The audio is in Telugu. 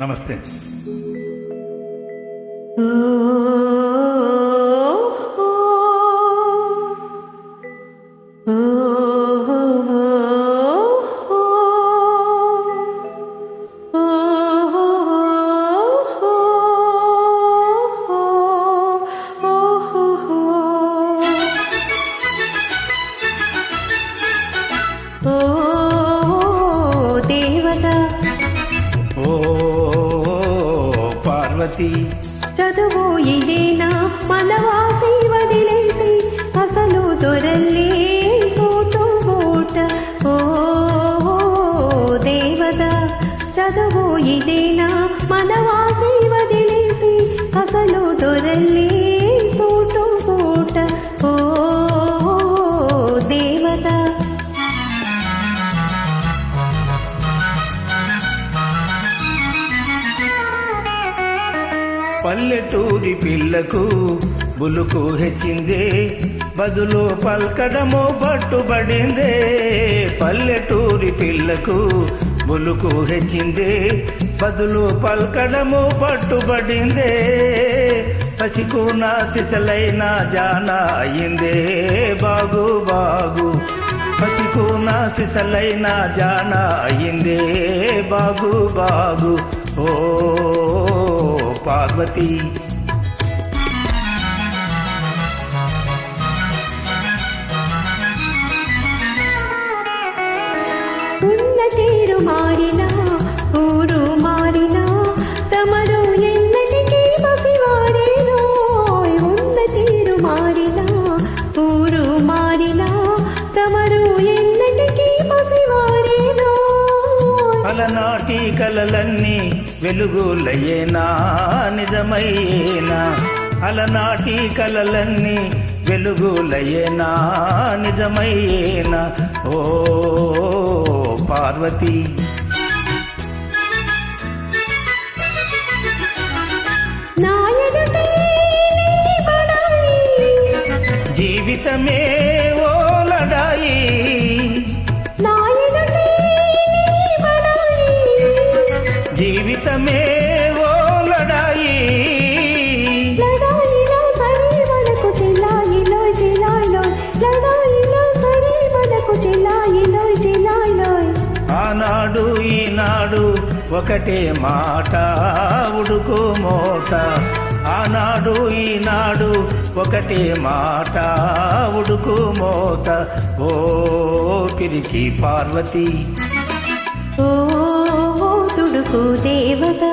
నమస్తే. పార్వతి చదువు ఇదేనా మనవాసి వదిలేసి అసలు దొరల్లే తోటో బోట. ఓ దేవత చదువు ఇదేనా మనవాసి వదిలేసి అసలు దొరల్లే తోటో బోట. ఓ దేవత పల్లెటూరి పిల్లకు బులుకు హెచ్చిందే, బదులు పల్కడము పట్టుబడిందే. పల్లెటూరి పిల్లకు బులుకు హెచ్చిందే, బదులు పల్కడము పట్టుబడిందే. పసికున సిసలైన జాన అయిందే బాగు బాగు. పసికున సిసలైన జాన అయిందే బాగు బాగు. ఓ పార్వతి ఉన్న తీరు మారినా ఊరు మారినా తమరు ఎన్నటికీ బసివారేనో. ఉన్న తీరు మారినా ఊరు మారినా తమరు ఎన్నటికీ బసివారేనో. అలనాటి కలలన్నీ వెలుగులయ్యేనా నిజమయ్యేనా. అలనాటి కలలన్నీ వెలుగులయ్యేనా నిజమయ్యేనా. ఓ పార్వతి జీవితమే ఓ లడాయి. జీవితమే ఓ లడాయి. లడాయిలో సరి మనకు చిలాయిలో చిలాయిలో. లడాయిలో సరి మనకు చిలాయిలో చిలాయిలో. ఆనాడు ఈనాడు ఒకటే మాట ఉడుకు మోట. ఆనాడు ఈనాడు ఒకటే మాట ఉడుకు మోట. ఓ పిరికి పార్వతి ఓ తుడుకు దేవత